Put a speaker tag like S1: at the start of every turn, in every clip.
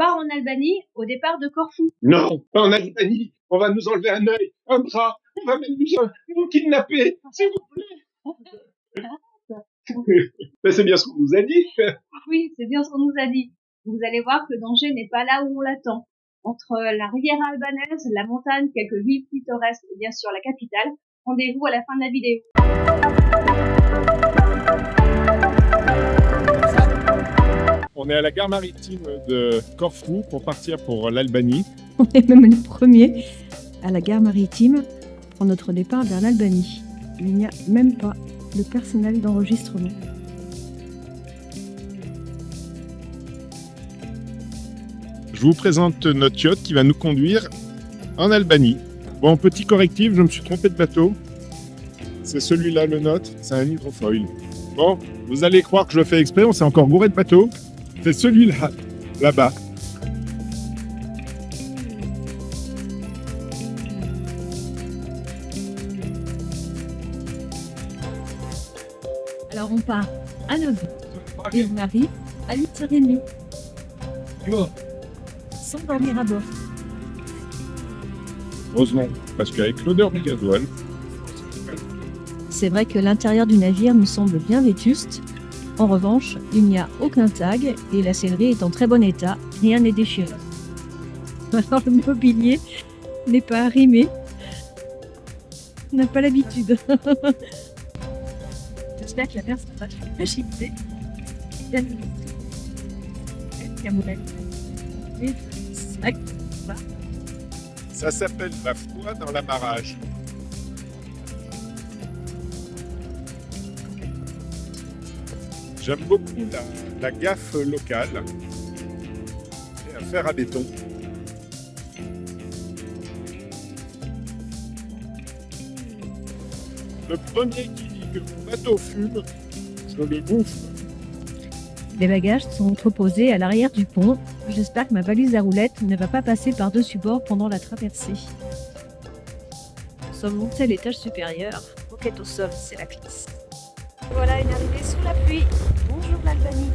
S1: part en Albanie au départ de Corfou.
S2: Non, pas en Albanie. On va nous enlever un œil, un bras. On va même nous kidnapper, s'il vous plaît. Mais c'est bien ce qu'on nous a dit.
S1: Oui, c'est bien ce qu'on nous a dit. Vous allez voir que le danger n'est pas là où on l'attend. Entre la rivière albanaise, la montagne, quelques villes pittoresques et bien sûr la capitale, rendez-vous à la fin de la vidéo.
S2: On est à la gare maritime de Corfou pour partir pour l'Albanie.
S3: On est même les premiers à la gare maritime pour notre départ vers l'Albanie. Il n'y a même pas de personnel d'enregistrement.
S2: Je vous présente notre yacht qui va nous conduire en Albanie. Bon, petit correctif, je me suis trompé de bateau. C'est celui-là le nôtre, c'est un hydrofoil. Bon, vous allez croire que je le fais exprès, on s'est encore gouré de bateau. C'est celui-là, là-bas.
S3: Alors on part à 9h et on arrive à 8h30. Sans dormir à bord.
S2: Heureusement, parce qu'avec l'odeur du gasoil,
S3: C'est vrai que l'intérieur du navire nous semble bien vétuste. En revanche, il n'y a aucun tag et la sellerie est en très bon état, rien n'est déchiré. Alors le mobilier n'est pas arrimé. On n'a pas l'habitude. J'espère que la personne va la chipser. Bien
S2: ça s'appelle la foi dans l'amarrage. J'aime beaucoup la gaffe locale et un fer à béton. Le premier qui dit que mon bateau fume, je le bouffe.
S3: Les bagages sont entreposés à l'arrière du pont. J'espère que ma valise à roulettes ne va pas passer par-dessus bord pendant la traversée. Nous sommes montés à l'étage supérieur. Moquette au sol, c'est la classe. Voilà une arrivée sous la pluie. Bonjour l'Albanie.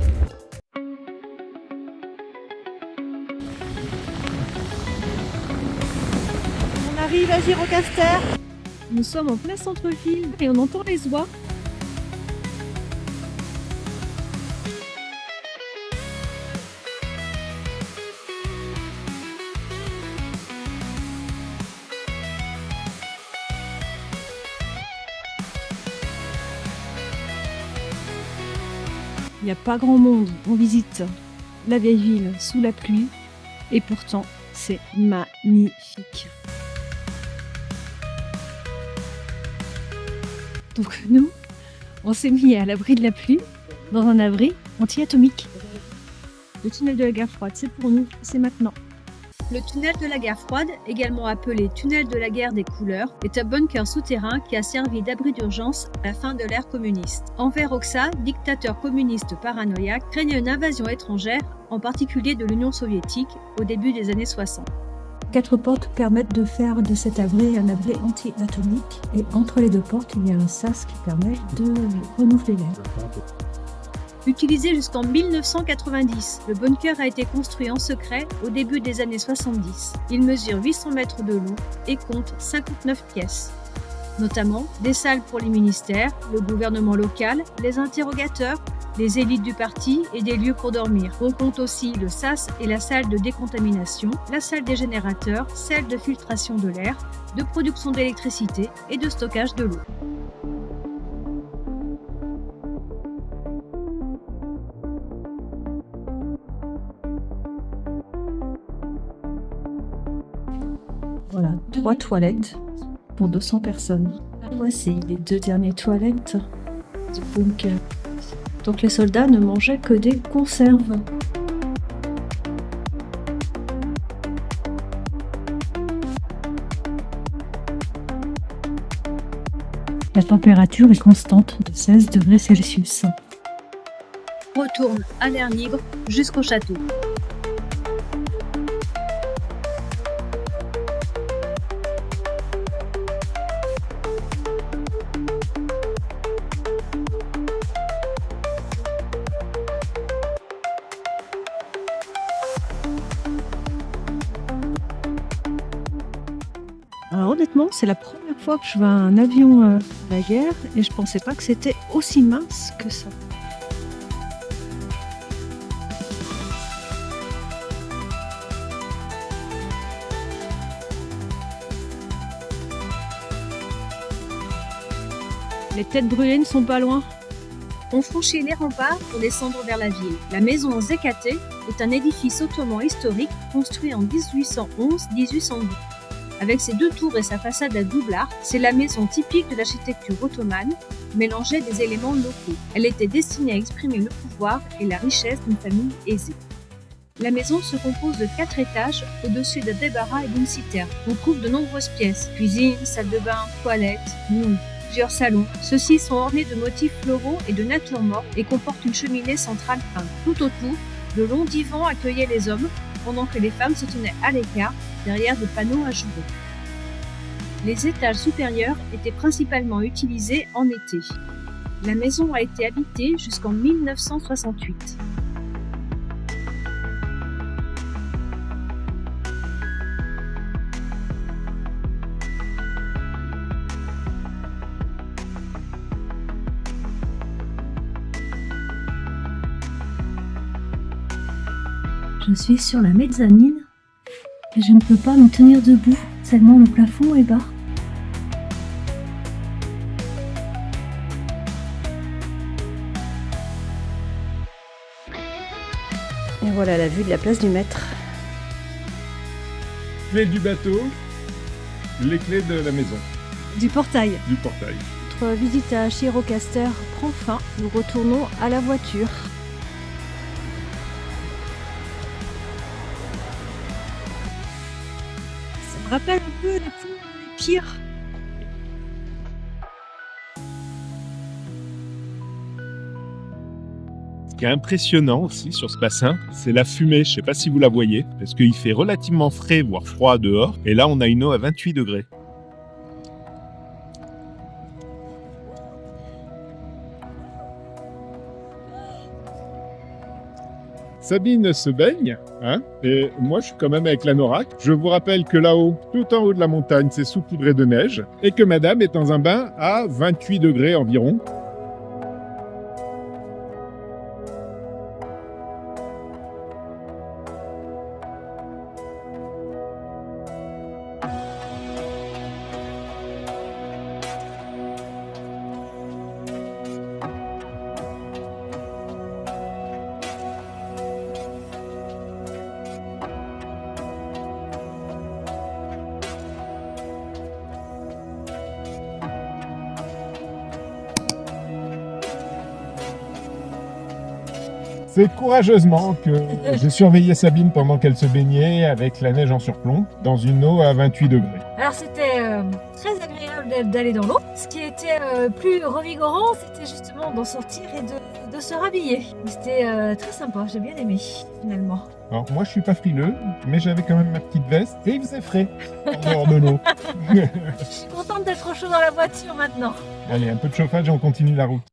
S3: On arrive à Girocaster. Nous sommes en plein centre-ville et on entend les oies. Il n'y a pas grand monde, on visite la vieille ville sous la pluie et pourtant c'est magnifique. Donc nous, on s'est mis à l'abri de la pluie dans un abri anti-atomique. Le tunnel de la guerre froide, c'est pour nous, c'est maintenant. Le tunnel de la guerre froide, également appelé tunnel de la guerre des couleurs, est un bunker souterrain qui a servi d'abri d'urgence à la fin de l'ère communiste. Enver Hoxha, dictateur communiste paranoïaque, craignait une invasion étrangère, en particulier de l'Union soviétique, au début des années 60. 4 portes permettent de faire de cet abri un abri anti-atomique, et entre les 2 portes, il y a un sas qui permet de renouveler l'air. Utilisé jusqu'en 1990, le bunker a été construit en secret au début des années 70. Il mesure 800 mètres de long et compte 59 pièces. Notamment des salles pour les ministères, le gouvernement local, les interrogateurs, les élites du parti et des lieux pour dormir. On compte aussi le sas et la salle de décontamination, la salle des générateurs, celle de filtration de l'air, de production d'électricité et de stockage de l'eau. Voilà, 3 toilettes pour 200 personnes. Voici les 2 dernières toilettes du bunker. Donc les soldats ne mangeaient que des conserves. La température est constante de 16 degrés Celsius. On retourne à l'air libre jusqu'au château. Alors honnêtement, c'est la première fois que je vois un avion à la guerre et je pensais pas que c'était aussi mince que ça. Les têtes brûlées ne sont pas loin. On franchit les remparts pour descendre vers la ville. La maison Zekate est un édifice ottoman historique construit en 1811-1812. Avec ses 2 tours et sa façade à double arc, c'est la maison typique de l'architecture ottomane, mélangeait des éléments locaux. Elle était destinée à exprimer le pouvoir et la richesse d'une famille aisée. La maison se compose de 4 étages au-dessus d'un débarras et d'une citerne. On trouve de nombreuses pièces, cuisine, salle de bain, toilettes, plusieurs salons. Ceux-ci sont ornés de motifs floraux et de nature morte et comportent une cheminée centrale peinte. Tout autour, de longs divans accueillaient les hommes, pendant que les femmes se tenaient à l'écart, derrière des panneaux à jouer. Les étages supérieurs étaient principalement utilisés en été. La maison a été habitée jusqu'en 1968. Je suis sur la mezzanine et je ne peux pas me tenir debout, tellement le plafond est bas. Et voilà la vue de la place du Maître.
S2: Clé du bateau, les clés de la maison,
S3: Du portail.
S2: du portail.
S3: Notre visite à Chirocaster prend fin. Nous retournons à la voiture. Ça me rappelle un peu les pires.
S2: Ce qui est impressionnant aussi sur ce bassin, c'est la fumée. Je ne sais pas si vous la voyez, parce qu'il fait relativement frais, voire froid dehors. Et là, on a une eau à 28 degrés. Sabine se baigne, hein, et moi je suis quand même avec l'anorak. Je vous rappelle que là-haut, tout en haut de la montagne, c'est saupoudré de neige, et que madame est dans un bain à 28 degrés environ. C'est courageusement que j'ai surveillé Sabine pendant qu'elle se baignait avec la neige en surplomb dans une eau à 28 degrés.
S3: Alors c'était très agréable d'aller dans l'eau. Ce qui était plus revigorant, c'était justement d'en sortir et de se rhabiller. C'était très sympa, j'ai bien aimé finalement.
S2: Alors moi je suis pas frileux, mais j'avais quand même ma petite veste et il faisait frais en dehors de l'eau.
S3: Je suis contente d'être au chaud dans la voiture maintenant.
S2: Allez, un peu de chauffage et on continue la route.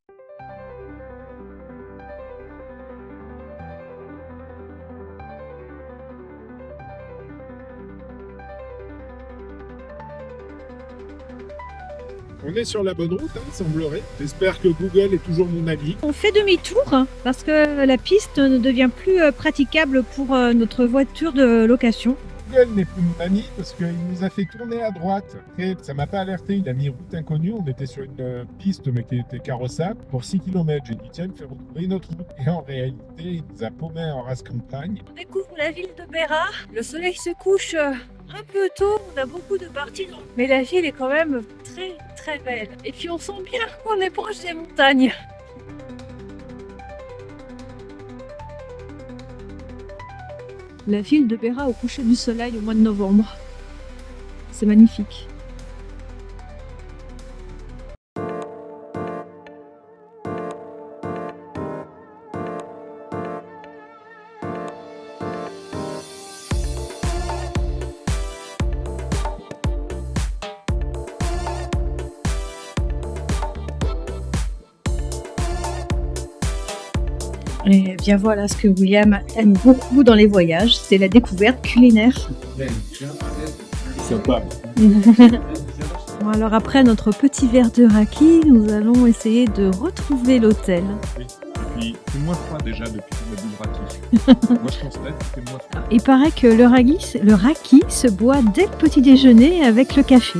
S2: On est sur la bonne route, il semblerait. J'espère que Google est toujours mon ami.
S3: On fait demi-tour parce que la piste ne devient plus praticable pour notre voiture de location.
S2: Google n'est plus mon ami parce qu'il nous a fait tourner à droite. Et ça m'a pas alerté, il a mis route inconnue. On était sur une piste mais qui était carrossable pour 6 km. J'ai dit tiens, il me fait retrouver une autre route. Et en réalité, il nous a paumé en race campagne.
S3: On découvre la ville de Beraa. Le soleil se couche un peu tôt, on a beaucoup de parties, mais la ville est quand même très très belle. Et puis on sent bien qu'on est proche des montagnes. La ville de Beraa au coucher du soleil au mois de novembre. C'est magnifique. Et bien voilà ce que William aime beaucoup dans les voyages, c'est la découverte culinaire.
S2: sympa.
S3: Bon, alors après notre petit verre de raki, nous allons essayer de retrouver l'hôtel.
S2: Oui. Et puis, c'est moins froid déjà depuis qu'on a bu le raki. Moi, je constate que c'est moins froid.
S3: Il paraît que le raki se boit dès le petit déjeuner avec le café.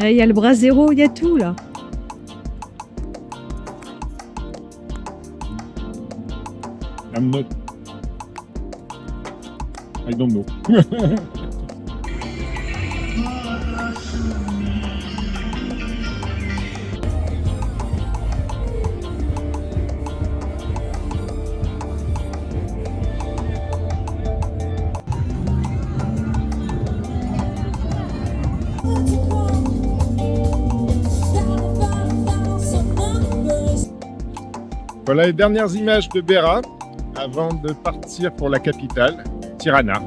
S3: Il y a le brasero, il y a tout là.
S2: I'm not. I don't know. Voilà les dernières images de Beira avant de partir pour la capitale, Tirana.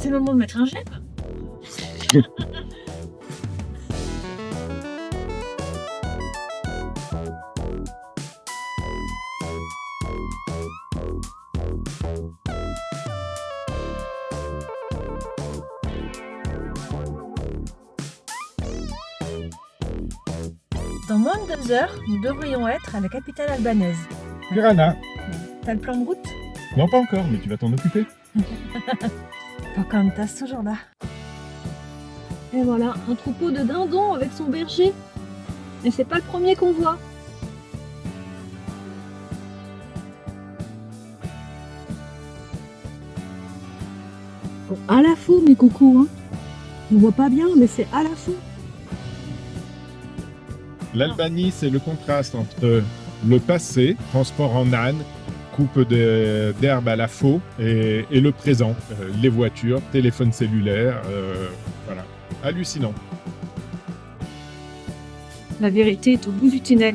S3: C'est le moment de mettre un gel. Dans moins de 2 heures, nous devrions être à la capitale albanaise.
S2: Tirana.
S3: T'as le plan de route?
S2: Non, pas encore, mais tu vas t'en occuper.
S3: Pocahontas toujours là. Et voilà, un troupeau de dindons avec son berger. Et c'est pas le premier qu'on voit. Bon, à la faux, mes coucous. Hein. On voit pas bien, mais c'est à la faux.
S2: L'Albanie, c'est le contraste entre le passé, transport en âne, coupe d'herbe à la faux, et le présent, les voitures, téléphones cellulaires, voilà. Hallucinant.
S3: La vérité est au bout du tunnel.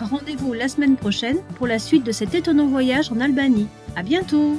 S3: Rendez-vous la semaine prochaine pour la suite de cet étonnant voyage en Albanie. À bientôt!